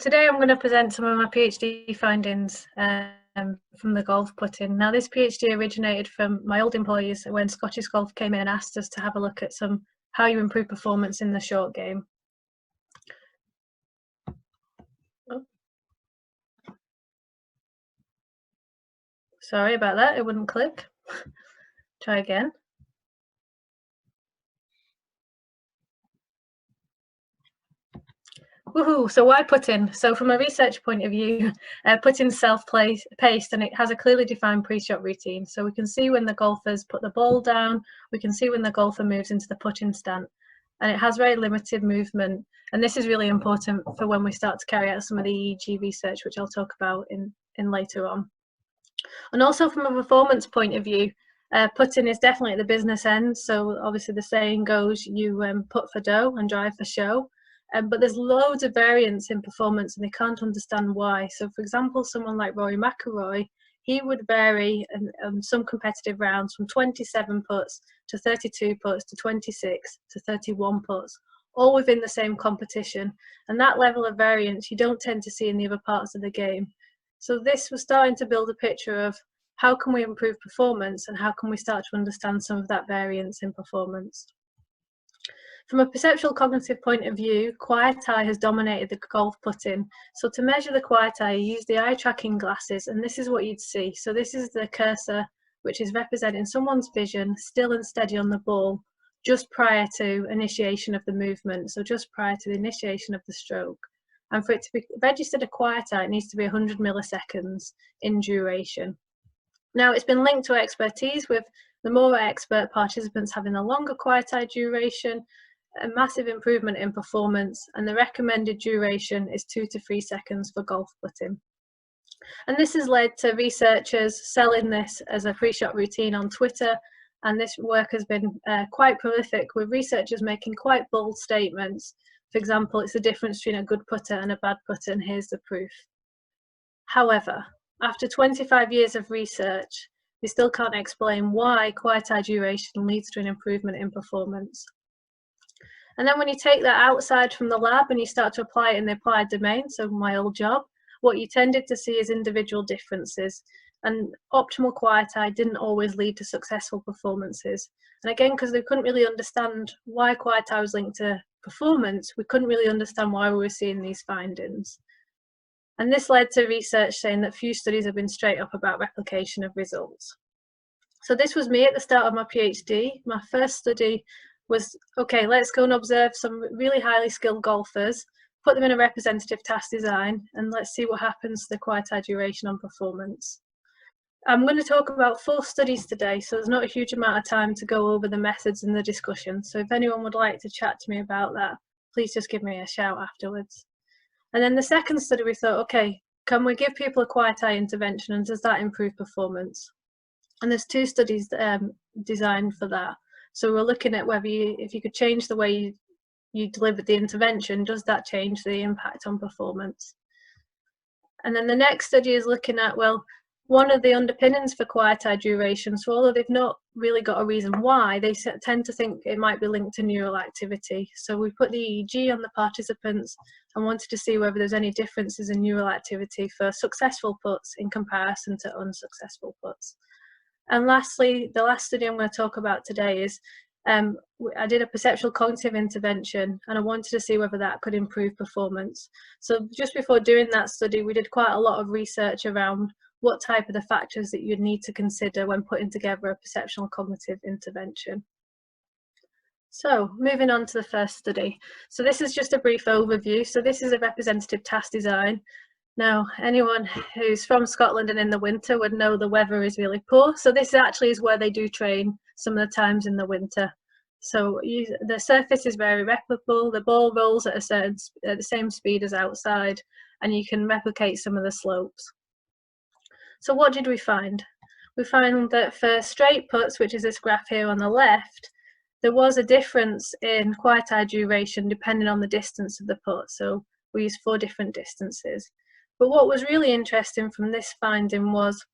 Today I'm going to present some of my PhD findings from the golf putting. Now this PhD originated from my old employers when Scottish Golf came in and asked us to have a look at how you improve performance in the short game. Oh. Sorry about that, it wouldn't click. Try again. Woohoo! So why putting? So from a research point of view, putting's self-paced and it has a clearly defined pre-shot routine. So we can see when the golfers put the ball down, we can see when the golfer moves into the putting stance, and it has very limited movement. And this is really important for when we start to carry out some of the EEG research, which I'll talk about in later on. And also from a performance point of view, putting is definitely at the business end. So obviously the saying goes, you put for dough and drive for show. But there's loads of variance in performance and they can't understand why. So for example, someone like Rory McIlroy, he would vary in some competitive rounds from 27 putts to 32 putts to 26 to 31 putts, all within the same competition. And that level of variance you don't tend to see in the other parts of the game. So this was starting to build a picture of how can we improve performance and how can we start to understand some of that variance in performance. From a perceptual cognitive point of view, quiet eye has dominated the golf putting. So to measure the quiet eye, you use the eye tracking glasses, and this is what you'd see. So this is the cursor, which is representing someone's vision, still and steady on the ball, just prior to initiation of the movement. So just prior to the initiation of the stroke. And for it to be registered a quiet eye, it needs to be 100 milliseconds in duration. Now it's been linked to expertise, with the more expert participants having a longer quiet eye duration, a massive improvement in performance, and the recommended duration is 2 to 3 seconds for golf putting. And this has led to researchers selling this as a pre-shot routine on Twitter, and this work has been quite prolific, with researchers making quite bold statements. For example, it's the difference between a good putter and a bad putter, and here's the proof. However, after 25 years of research, we still can't explain why quiet eye duration leads to an improvement in performance. And then when you take that outside from the lab and you start to apply it in the applied domain, so my old job, what you tended to see is individual differences. And optimal quiet eye didn't always lead to successful performances. And again, because they couldn't really understand why quiet eye was linked to performance, we couldn't really understand why we were seeing these findings. And this led to research saying that few studies have been straight up about replication of results. So this was me at the start of my PhD. My first study was, okay, let's go and observe some really highly skilled golfers, put them in a representative task design, and let's see what happens to the quiet eye duration on performance. I'm going to talk about 4 studies today, so there's not a huge amount of time to go over the methods and the discussion. So if anyone would like to chat to me about that, please just give me a shout afterwards. And then the second study, we thought, okay, can we give people a quiet eye intervention, and does that improve performance? And there's 2 studies designed for that. So we're looking at whether if you could change the way you delivered the intervention, does that change the impact on performance? And then the next study is looking at, well, one of the underpinnings for quiet eye duration, so although they've not really got a reason why, they tend to think it might be linked to neural activity. So we put the EEG on the participants and wanted to see whether there's any differences in neural activity for successful puts in comparison to unsuccessful puts. And lastly, the last study I'm going to talk about today is I did a perceptual cognitive intervention, and I wanted to see whether that could improve performance. So just before doing that study, we did quite a lot of research around what type of the factors that you'd need to consider when putting together a perceptual cognitive intervention. So moving on to the first study. So this is just a brief overview. So this is a representative task design. Now, anyone who's from Scotland and in the winter would know the weather is really poor. So this actually is where they do train some of the times in the winter. So the surface is very replicable. The ball rolls at the same speed as outside, and you can replicate some of the slopes. So what did we find? We found that for straight puts, which is this graph here on the left, there was a difference in quiet eye duration depending on the distance of the putt. So we used 4 different distances. But what was really interesting from this finding was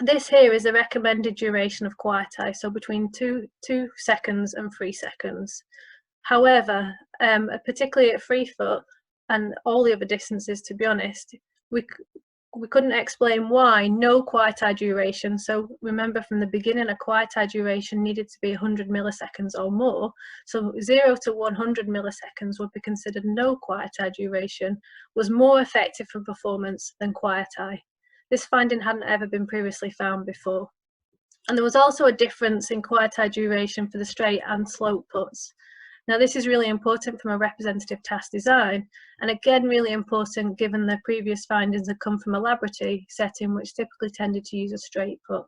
this here is the recommended duration of quiet eye, so between 2 seconds and 3 seconds. However, particularly at free foot, and all the other distances, to be honest, we couldn't explain why no quiet eye duration. So remember from the beginning, a quiet eye duration needed to be 100 milliseconds or more. So 0 to 100 milliseconds would be considered no quiet eye duration, was more effective for performance than quiet eye. This finding hadn't ever been previously found before. And there was also a difference in quiet eye duration for the straight and slope puts. Now, this is really important from a representative task design, and again, really important given the previous findings had come from a laboratory setting, which typically tended to use a straight put.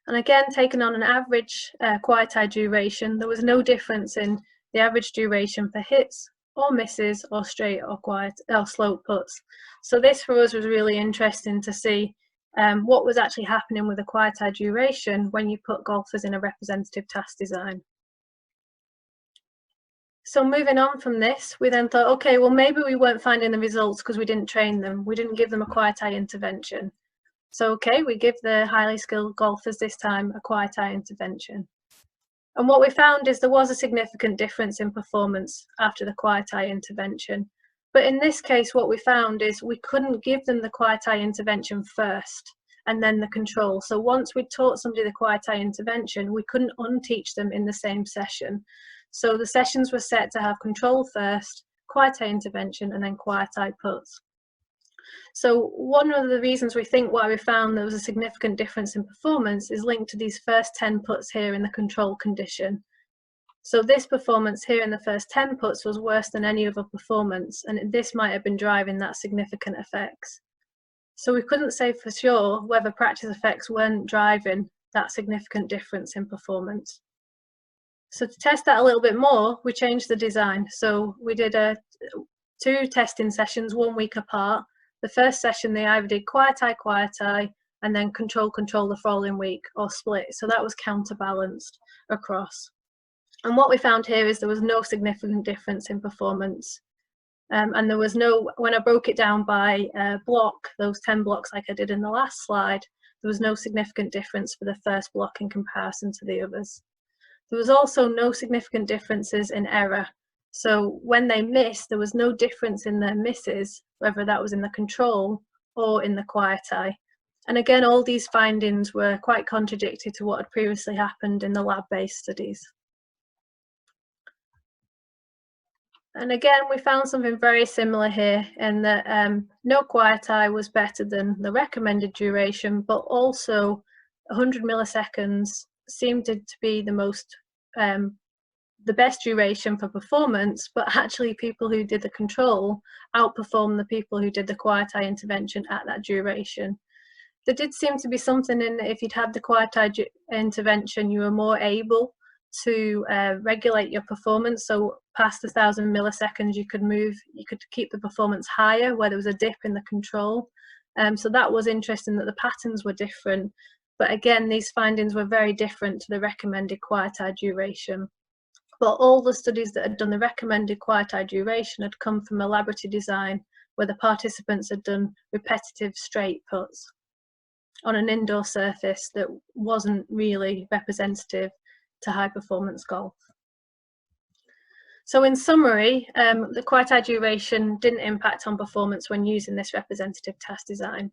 And again, taken on an average quiet eye duration, there was no difference in the average duration for hits or misses or straight or quiet or slope puts. So this for us was really interesting to see what was actually happening with the quiet eye duration when you put golfers in a representative task design. So moving on from this, we then thought, okay, well, maybe we weren't finding the results because we didn't train them. We didn't give them a quiet eye intervention. So, okay, we give the highly skilled golfers this time a quiet eye intervention. And what we found is there was a significant difference in performance after the quiet eye intervention. But in this case, what we found is we couldn't give them the quiet eye intervention first and then the control. So once we'd taught somebody the quiet eye intervention, we couldn't unteach them in the same session. So the sessions were set to have control first, quiet eye intervention, and then quiet eye puts. So one of the reasons we think why we found there was a significant difference in performance is linked to these first 10 puts here in the control condition. So this performance here in the first 10 puts was worse than any other performance, and this might have been driving that significant effects. So we couldn't say for sure whether practice effects weren't driving that significant difference in performance. So to test that a little bit more, we changed the design. So we did 2 testing sessions 1 week apart. The first session they either did quiet eye, and then control the following week, or split. So that was counterbalanced across. And what we found here is there was no significant difference in performance. And there was no, when I broke it down by block, those 10 blocks like I did in the last slide, there was no significant difference for the first block in comparison to the others. There was also no significant differences in error. So when they missed, there was no difference in their misses, whether that was in the control or in the quiet eye. And again, all these findings were quite contradictory to what had previously happened in the lab-based studies. And again, we found something very similar here in that no quiet eye was better than the recommended duration, but also 100 milliseconds seemed to be the best duration for performance, but actually people who did the control outperformed the people who did the quiet eye intervention at that duration. There did seem to be something in that if you'd had the quiet eye intervention, you were more able to regulate your performance. So past 1,000 milliseconds, you could keep the performance higher where there was a dip in the control. So that was interesting that the patterns were different. But again, these findings were very different to the recommended quiet eye duration. But all the studies that had done the recommended quiet eye duration had come from a laboratory design where the participants had done repetitive straight puts on an indoor surface that wasn't really representative to high performance golf. So in summary, the quiet eye duration didn't impact on performance when using this representative task design.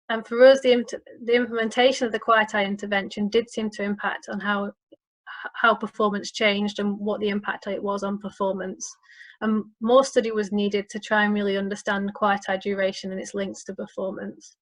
And for us, the implementation of the quiet eye intervention did seem to impact on how performance changed and what the impact it was on performance. And more study was needed to try and really understand quiet eye duration and its links to performance.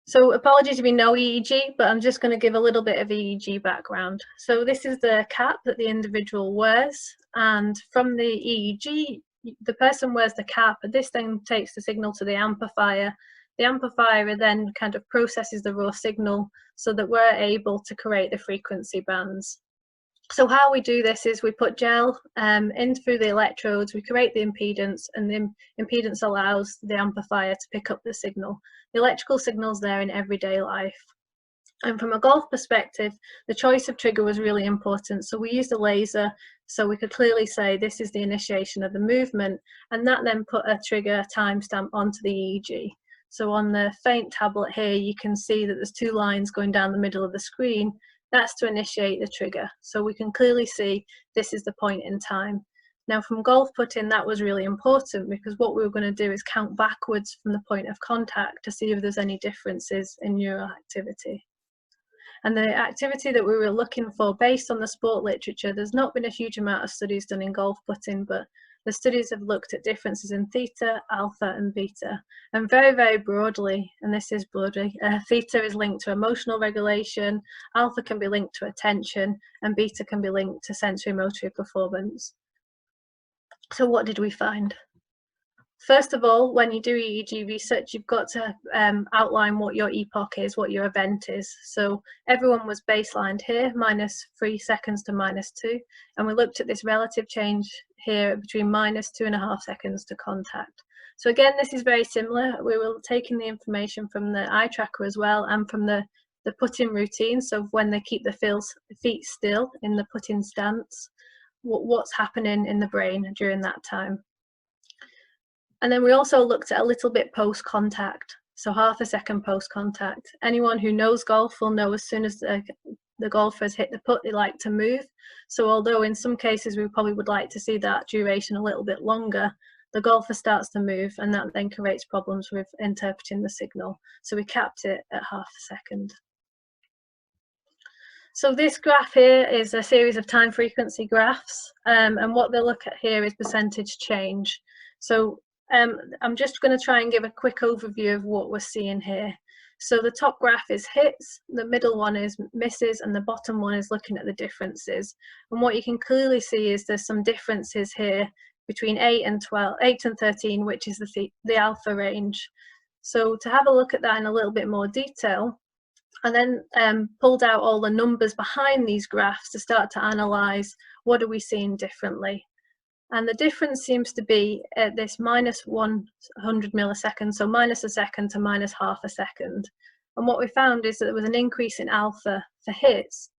So apologies to be no EEG, but I'm just going to give a little bit of EEG background. So this is the cap that the individual wears, and from the EEG, the person wears the cap, and this then takes the signal to the amplifier. The amplifier then kind of processes the raw signal so that we're able to create the frequency bands. So how we do this is we put gel in through the electrodes, we create the impedance, and the impedance allows the amplifier to pick up the signal. The electrical signal's there in everyday life. And from a golf perspective, the choice of trigger was really important. So we used a laser so we could clearly say this is the initiation of the movement, and that then put a trigger timestamp onto the EEG. So on the faint tablet here, you can see that there's 2 lines going down the middle of the screen. That's to initiate the trigger. So we can clearly see this is the point in time. Now from golf putting, that was really important because what we were going to do is count backwards from the point of contact to see if there's any differences in neural activity. And the activity that we were looking for based on the sport literature, there's not been a huge amount of studies done in golf putting, but the studies have looked at differences in theta, alpha and beta. And very, very broadly, and this is broadly, theta is linked to emotional regulation, alpha can be linked to attention, and beta can be linked to sensory motor performance. So what did we find? First of all, when you do EEG research, you've got to outline what your epoch is, what your event is. So everyone was baselined here, -3 seconds to -2. And we looked at this relative change here between -2.5 seconds to contact. So again, this is very similar. We were taking the information from the eye tracker as well and from the putting routine. So when they keep the feet still in the putting stance, what's happening in the brain during that time. And then we also looked at a little bit post-contact, so half a second post-contact. Anyone who knows golf will know as soon as the golfers hit the putt, they like to move. So although in some cases we probably would like to see that duration a little bit longer, the golfer starts to move and that then creates problems with interpreting the signal. So we capped it at half a second. So this graph here is a series of time frequency graphs, and what they look at here is percentage change. So I'm just going to try and give a quick overview of what we're seeing here. So the top graph is hits, the middle one is misses, and the bottom one is looking at the differences. And what you can clearly see is there's some differences here between 8 and 13, which is the alpha range. So to have a look at that in a little bit more detail, I then pulled out all the numbers behind these graphs to start to analyse what are we seeing differently. And the difference seems to be at this -100 milliseconds, so minus a second to -0.5 a second. And what we found is that there was an increase in alpha for hits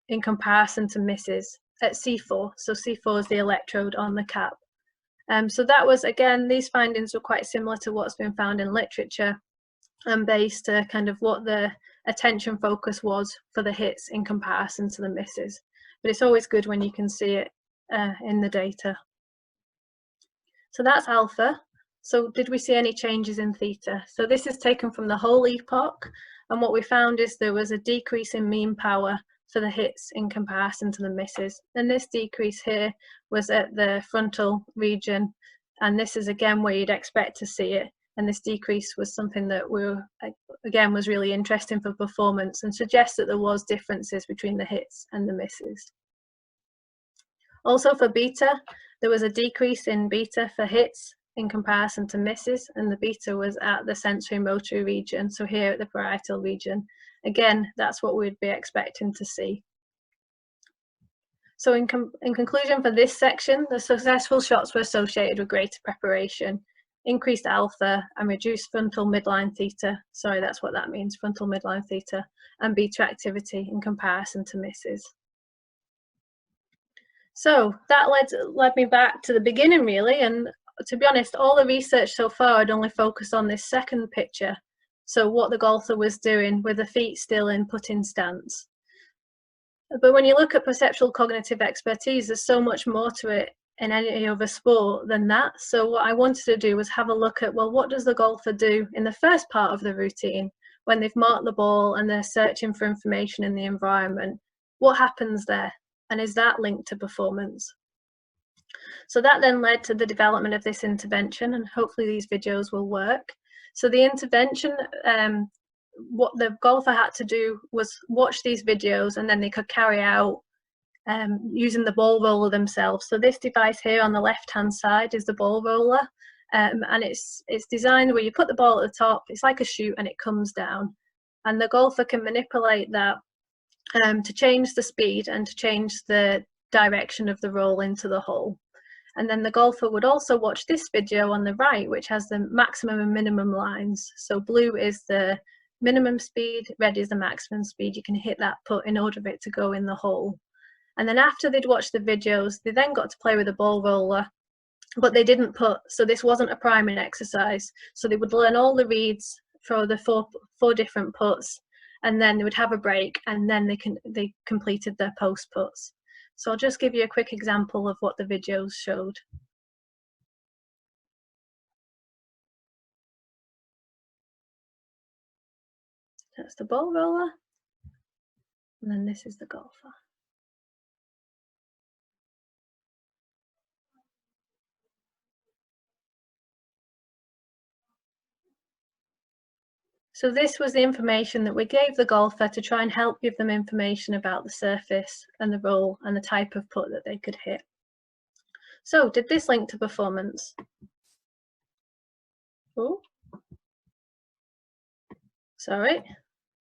in comparison to misses at C4. So C4 is the electrode on the cap. So that was, again, these findings were quite similar to what's been found in literature and based to kind of what the attention focus was for the hits in comparison to the misses. But it's always good when you can see it in the data. So that's alpha. So did we see any changes in theta? So this is taken from the whole epoch, and what we found is there was a decrease in mean power for the hits in comparison to the misses. And this decrease here was at the frontal region, and this is again where you'd expect to see it. And this decrease was something that again was really interesting for performance and suggests that there was differences between the hits and the misses. Also for beta, there was a decrease in beta for hits in comparison to misses, and the beta was at the sensory motor region, so here at the parietal region. Again, that's what we'd be expecting to see. So in conclusion for this section, the successful shots were associated with greater preparation, increased alpha and reduced frontal midline theta, sorry, that's what that means, frontal midline theta, and beta activity in comparison to misses. So that led me back to the beginning really, and to be honest, all the research so far had only focused on this second picture, so what the golfer was doing with the feet still in putting stance. But when you look at perceptual cognitive expertise, there's so much more to it in any other sport than that. So what I wanted to do was have a look at, well, what does the golfer do in the first part of the routine when they've marked the ball and they're searching for information in the environment? What happens there? And is that linked to performance? So that then led to the development of this intervention, and hopefully these videos will work. So the intervention, what the golfer had to do was watch these videos, and then they could carry out using the ball roller themselves. So this device here on the left-hand side is the ball roller, and it's designed where you put the ball at the top, it's like a chute, and it comes down. And the golfer can manipulate that to change the speed and to change the direction of the roll into the hole. And then the golfer would also watch this video on the right, which has the maximum and minimum lines. So blue is the minimum speed, red is the maximum speed. You can hit that putt in order for it to go in the hole. And then after they'd watched the videos, they then got to play with the ball roller, but they didn't putt. So this wasn't a priming exercise. So they would learn all the reads for the four different putts, and then they would have a break, and then they completed their post putts. So I'll just give you a quick example of what the videos showed. That's the ball roller, and then this is the golfer. So this was the information that we gave the golfer to try and help give them information about the surface and the roll and the type of putt that they could hit. So did this link to performance? Oh, sorry.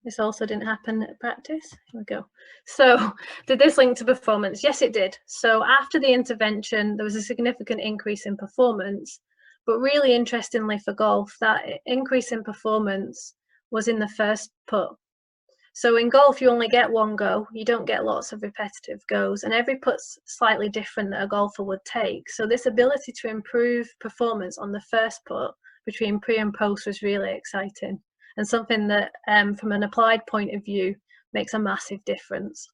This also didn't happen at practice. Here we go. So did this link to performance? Yes, it did. So after the intervention, there was a significant increase in performance. But really interestingly for golf, that increase in performance was in the first putt. So in golf, you only get one go. You don't get lots of repetitive goes, and every putt's slightly different that a golfer would take. So this ability to improve performance on the first putt between pre and post was really exciting, and something that from an applied point of view makes a massive difference.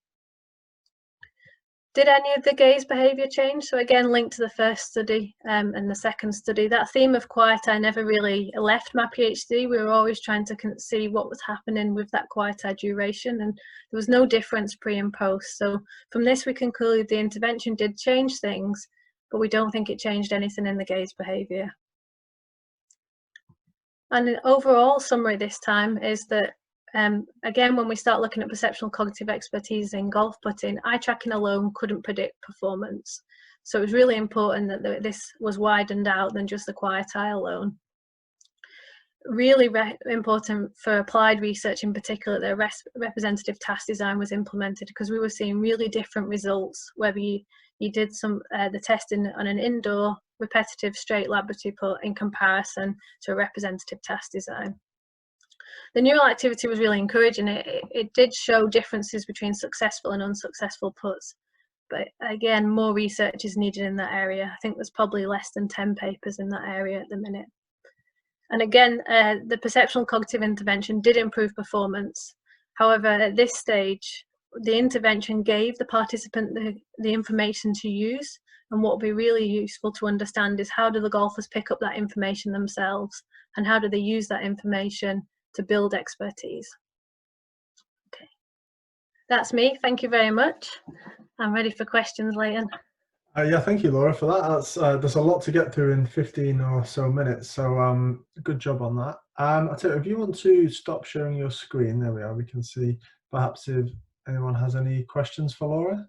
Did any of the gaze behaviour change? So again, linked to the first study and the second study, that theme of quiet eye never really left my PhD. We were always trying to see what was happening with that quiet eye duration, and there was no difference pre and post. So from this we conclude the intervention did change things, but we don't think it changed anything in the gaze behaviour. And an overall summary this time is that again, when we start looking at perceptual cognitive expertise in golf putting, eye tracking alone couldn't predict performance. So it was really important that this was widened out than just the quiet eye alone. Really important for applied research in particular, the representative task design was implemented, because we were seeing really different results whether you did the testing on an indoor repetitive straight laboratory putt in comparison to a representative task design. The neural activity was really encouraging. It did show differences between successful and unsuccessful putts, but again, more research is needed in that area. I think there's probably less than 10 papers in that area at the minute. And again, the perceptual cognitive intervention did improve performance. However, at this stage, the intervention gave the participant the information to use, and what would be really useful to understand is how do the golfers pick up that information themselves, and how do they use that information to build expertise. Okay, that's me. Thank you very much. I'm ready for questions, Leighton. Yeah, thank you, Laura, for that. There's a lot to get through in 15 or so minutes, so good job on that. I'll tell you, if you want to stop sharing your screen, there we are, we can see perhaps if anyone has any questions for Laura.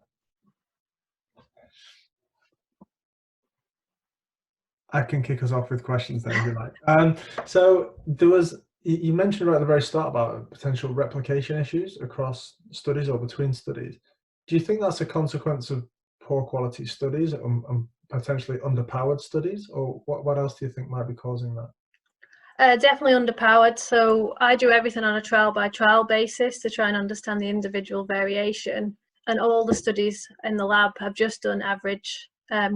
I can kick us off with questions then, if you like. So there was, you mentioned right at the very start about potential replication issues across studies or between studies. Do you think that's a consequence of poor quality studies and potentially underpowered studies, or what else do you think might be causing that? Definitely underpowered. So I do everything on a trial by trial basis to try and understand the individual variation, and all the studies in the lab have just done average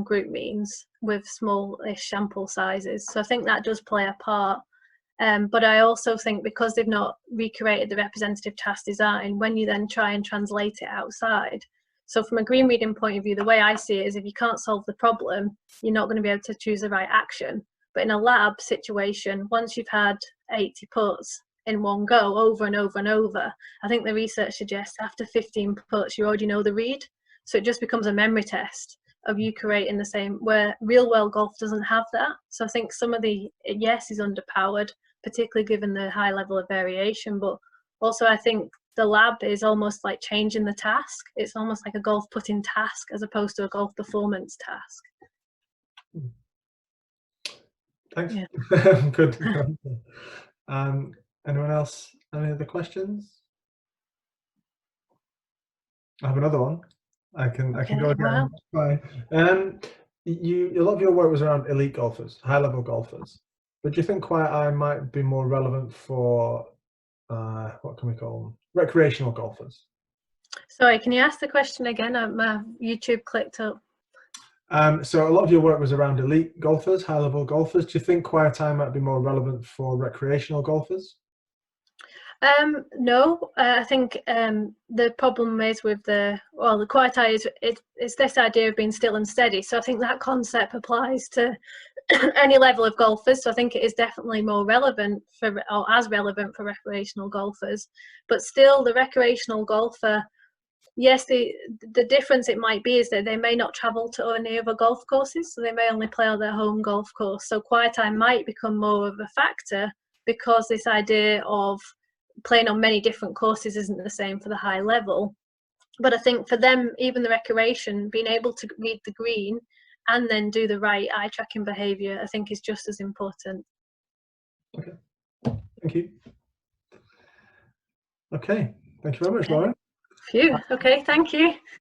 group means with smallish sample sizes. So I think that does play a part. But I also think because they've not recreated the representative task design, when you then try and translate it outside. So from a green reading point of view, the way I see it is if you can't solve the problem, you're not going to be able to choose the right action. But in a lab situation, once you've had 80 putts in one go over and over and over, I think the research suggests after 15 putts, you already know the read. So it just becomes a memory test of you creating the same, where real world golf doesn't have that. So I think some of the, yes, is underpowered, particularly given the high level of variation, but also I think the lab is almost like changing the task. It's almost like a golf putting task as opposed to a golf performance task. Thanks. Yeah. Good. Anyone else? Any other questions? I have another one. I can go again. Wow. Fine. A lot of your work was around elite golfers, high-level golfers. But do you think quiet eye might be more relevant for what can we call them? Recreational golfers? Sorry, can you ask the question again? My YouTube clicked up. So a lot of your work was around elite golfers, high-level golfers. Do you think quiet eye might be more relevant for recreational golfers? No, I think the problem is with the quiet eye is it's this idea of being still and steady. So I think that concept applies to any level of golfers. So I think it is definitely more relevant or as relevant for recreational golfers. But still, the recreational golfer, yes, the difference it might be is that they may not travel to any other golf courses, so they may only play on their home golf course. So quiet eye might become more of a factor because this idea of playing on many different courses isn't the same for the high level. But I think for them, even the recreation, being able to read the green and then do the right eye tracking behaviour, I think is just as important. Okay, thank you. Okay, thank you very much, Lauren. Phew, okay, thank you.